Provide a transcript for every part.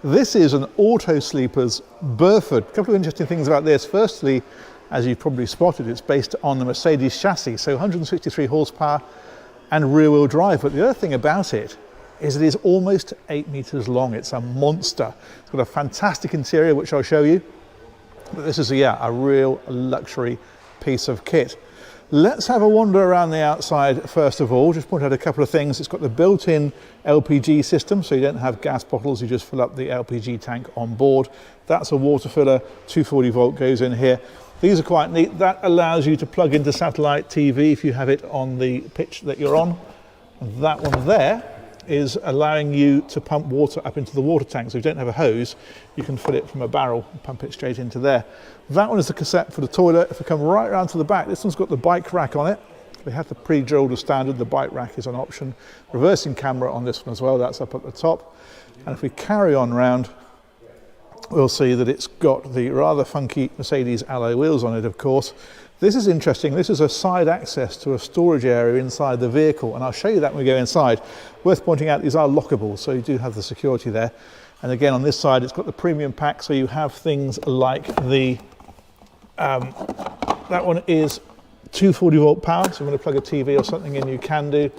This is an Auto Sleepers Burford. A couple of interesting things about this. Firstly, as you've probably spotted, it's based on the Mercedes chassis, so 163 horsepower and rear-wheel drive. But the other thing about it is almost 8 meters long. It's a monster. It's got a fantastic interior, which I'll show you. But this is a real luxury piece of kit. Let's have a wander around the outside first of all. Just point out a couple of things. It's got the built-in LPG system, so you don't have gas bottles, you just fill up the LPG tank on board. That's a water filler, 240 volt goes in here. These are quite neat. That allows you to plug into satellite TV if you have it on the pitch that you're on. And that one there is allowing you to pump water up into the water tank. So if you don't have a hose, you can fill it from a barrel and pump it straight into there. That one is the cassette for the toilet. If we come right around to the back, this one's got the bike rack on it. They have the pre-drilled as standard. The bike rack is an option. Reversing camera on this one as well. That's up at the top. And if we carry on round, we'll see that it's got the rather funky Mercedes alloy wheels on it, of course. This is interesting. This is a side access to a storage area inside the vehicle, and I'll show you that when we go inside. Worth pointing out, these are lockable, so you do have the security there. And again, on this side, it's got the premium pack, so you have things like the, that one is 240 volt power, so if you want to plug a TV or something in, you can do.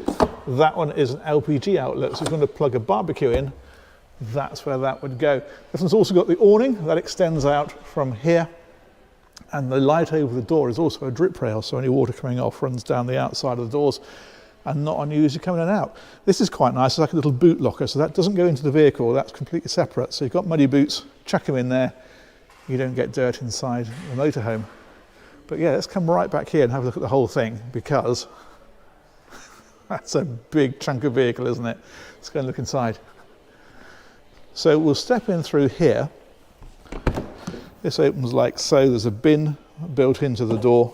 That one is an LPG outlet, so if you want to plug a barbecue in, that's where that would go. This one's also got the awning that extends out from here, and the light over the door is also a drip rail, so any water coming off runs down the outside of the doors and not on you as you're coming in and out. This is quite nice. It's like a little boot locker, so that doesn't go into the vehicle. That's completely separate. So you've got muddy boots, chuck them in there. You don't get dirt inside the motorhome. But yeah, let's come right back here and have a look at the whole thing, because that's a big chunk of vehicle, isn't it? Let's go and look inside. So we'll step in through here. This opens like so. There's a bin built into the door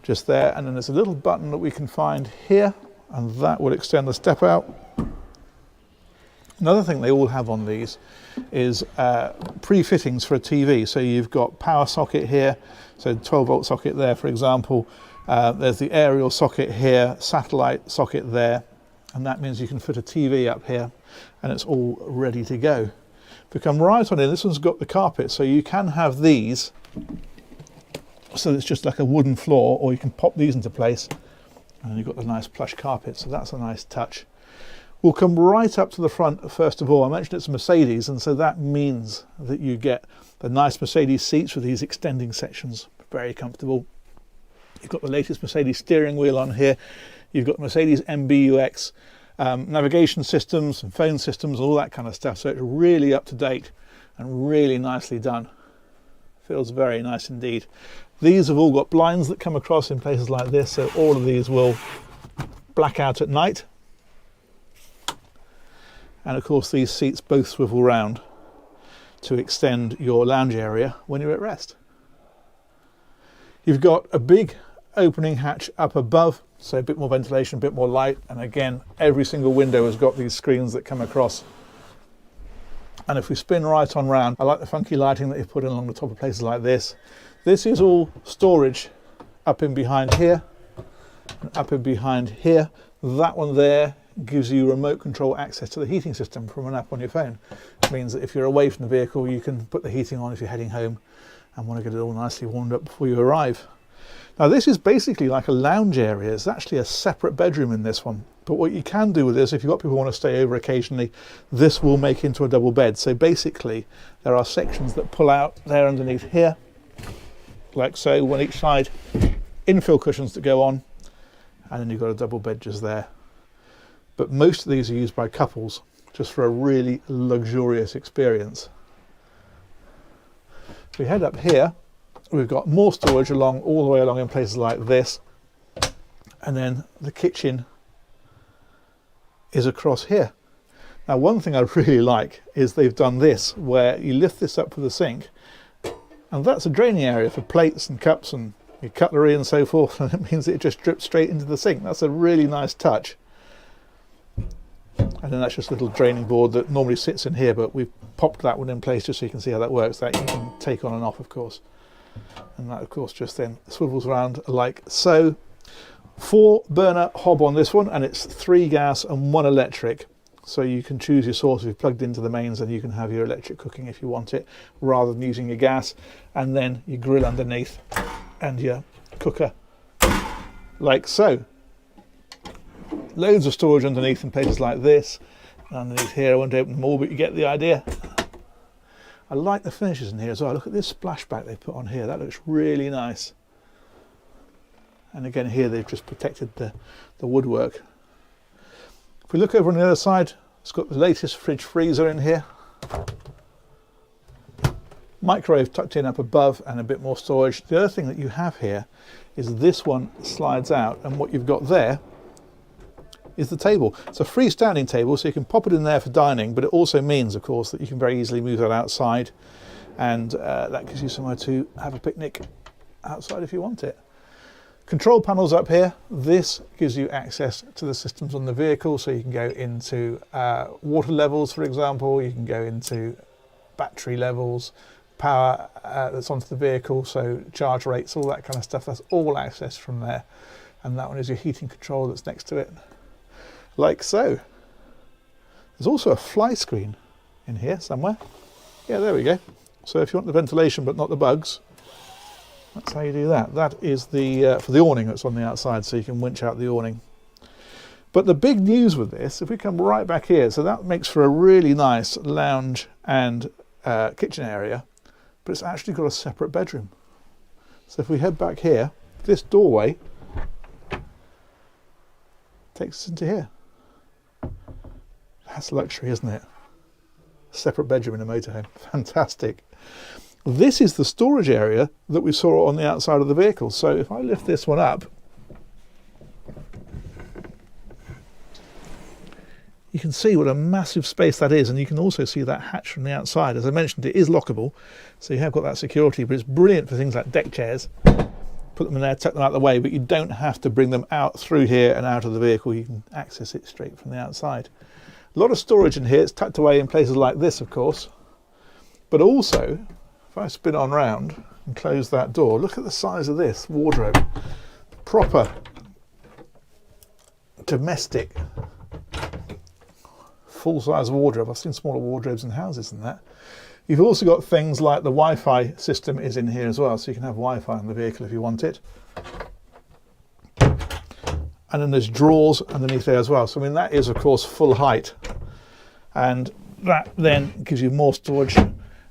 just there, and then there's a little button that we can find here, and that will extend the step out. Another thing they all have on these is pre-fittings for a TV. So you've got power socket here, so 12 volt socket there, for example. There's the aerial socket here, satellite socket there, and that means you can fit a TV up here, and it's all ready to go. If we come right on in, this one's got the carpet, so you can have these, so it's just like a wooden floor, or you can pop these into place, and you've got the nice plush carpet, so that's a nice touch. We'll come right up to the front first of all. I mentioned it's a Mercedes, and so that means that you get the nice Mercedes seats with these extending sections, very comfortable. You've got the latest Mercedes steering wheel on here. You've got Mercedes MBUX navigation systems and phone systems, all that kind of stuff. So it's really up to date and really nicely done. Feels very nice indeed. These have all got blinds that come across in places like this, so all of these will black out at night. And of course these seats both swivel round to extend your lounge area when you're at rest. You've got a big opening hatch up above, so a bit more ventilation, a bit more light, and again every single window has got these screens that come across. And if we spin right on round, I like the funky lighting that you've put in along the top of places like this. This is all storage up in behind here and up in behind here. That one there gives you remote control access to the heating system from an app on your phone. It means that if you're away from the vehicle, you can put the heating on if you're heading home and want to get it all nicely warmed up before you arrive. Now this is basically like a lounge area. It's actually a separate bedroom in this one. But what you can do with this, if you've got people who want to stay over occasionally, this will make into a double bed. So basically there are sections that pull out there underneath here, like so, one each side, infill cushions that go on, and then you've got a double bed just there. But most of these are used by couples just for a really luxurious experience. If we head up here, we've got more storage along all the way along in places like this, and then the kitchen is across here. Now one thing I really like is they've done this where you lift this up for the sink, and that's a draining area for plates and cups and your cutlery and so forth, and it means that it just drips straight into the sink. That's a really nice touch. And then that's just a little draining board that normally sits in here, but we've popped that one in place just so you can see how that works. That you can take on and off, of course. And that of course just then swivels around like so. 4 burner hob on this one, and it's 3 gas and 1 electric. So you can choose your source. If you've plugged into the mains, and you can have your electric cooking if you want it, rather than using your gas. And then your grill underneath and your cooker, like so. Loads of storage underneath in places like this. Underneath here, I won't open them all, but you get the idea. I like the finishes in here as well. Look at this splashback they put on here. That looks really nice. And again, here they've just protected the woodwork. If we look over on the other side, it's got the latest fridge freezer in here. Microwave tucked in up above and a bit more storage. The other thing that you have here is this one slides out, and what you've got there is the table. It's a freestanding table, so you can pop it in there for dining, but it also means, of course, that you can very easily move that outside, and that gives you somewhere to have a picnic outside if you want it. Control panels up here. This gives you access to the systems on the vehicle, so you can go into water levels, for example. You can go into battery levels, power that's onto the vehicle, so charge rates, all that kind of stuff. That's all accessed from there. And that one is your heating control that's next to it, like so. There's also a fly screen in here somewhere. Yeah, there we go. So if you want the ventilation but not the bugs, that's how you do that. That is the for the awning that's on the outside, so you can winch out the awning. But the big news with this, if we come right back here, so that makes for a really nice lounge and kitchen area, but it's actually got a separate bedroom. So if we head back here, this doorway takes us into here. That's luxury, isn't it? Separate bedroom in a motorhome. Fantastic. This is the storage area that we saw on the outside of the vehicle. So if I lift this one up, you can see what a massive space that is, and you can also see that hatch from the outside. As I mentioned, it is lockable, so you have got that security, but it's brilliant for things like deck chairs. Put them in there, tuck them out of the way, but you don't have to bring them out through here and out of the vehicle. You can access it straight from the outside. A lot of storage in here. It's tucked away in places like this, of course, but also, if I spin on round and close that door, look at the size of this wardrobe. Proper domestic full-size wardrobe. I've seen smaller wardrobes in houses than that. You've also got things like the Wi-Fi system is in here as well, so you can have Wi-Fi in the vehicle if you want it. And then there's drawers underneath there as well. So I mean, that is of course full height, and that then gives you more storage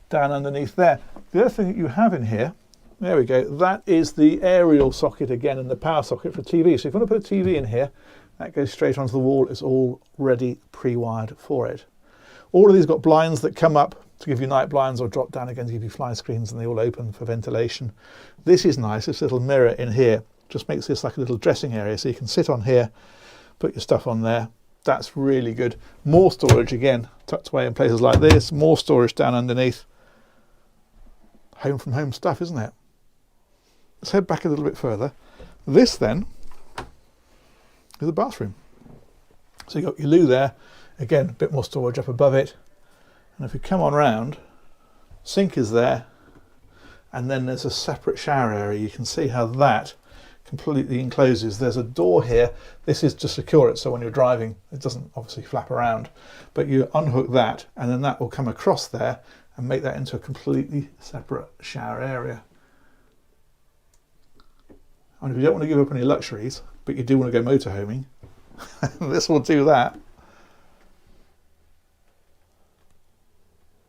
down underneath there. The other thing that you have in here, there we go, that is the aerial socket again, and the power socket for TV. So if you want to put a TV in here, that goes straight onto the wall. It's already pre-wired for it. All of these got blinds that come up to give you night blinds, or drop down again to give you fly screens, and they all open for ventilation. This is nice. This little mirror in here just makes this like a little dressing area, so you can sit on here, put your stuff on there. That's really good. More storage again, tucked away in places like this. More storage down underneath. Home from home stuff, isn't it? Let's head back a little bit further. This then is the bathroom. So you've got your loo there. Again, a bit more storage up above it. And if we come on round, sink is there. And then there's a separate shower area. You can see how that completely encloses. There's a door here. This is to secure it, so when you're driving, it doesn't obviously flap around. But you unhook that, and then that will come across there and make that into a completely separate shower area. And if you don't want to give up any luxuries, but you do want to go motorhoming, this will do that.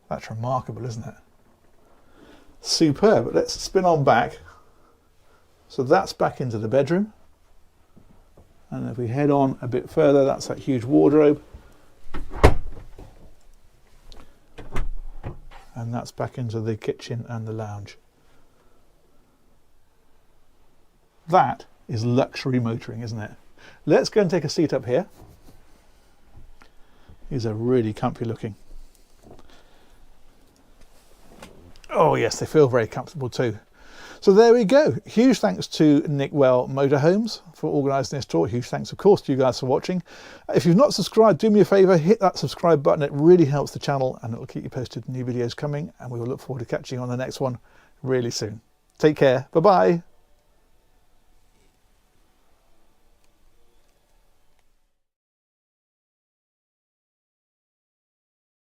That's remarkable, isn't it? Superb. Let's spin on back. So that's back into the bedroom. And if we head on a bit further, that's that huge wardrobe. And that's back into the kitchen and the lounge. That is luxury motoring, isn't it? Let's go and take a seat up here. These are really comfy looking. Oh yes, they feel very comfortable too. So there we go. Huge thanks to Nick Well Motorhomes for organising this tour. Huge thanks, of course, to you guys for watching. If you've not subscribed, do me a favour, hit that subscribe button. It really helps the channel, and it'll keep you posted with new videos coming, and we will look forward to catching you on the next one really soon. Take care. Bye-bye.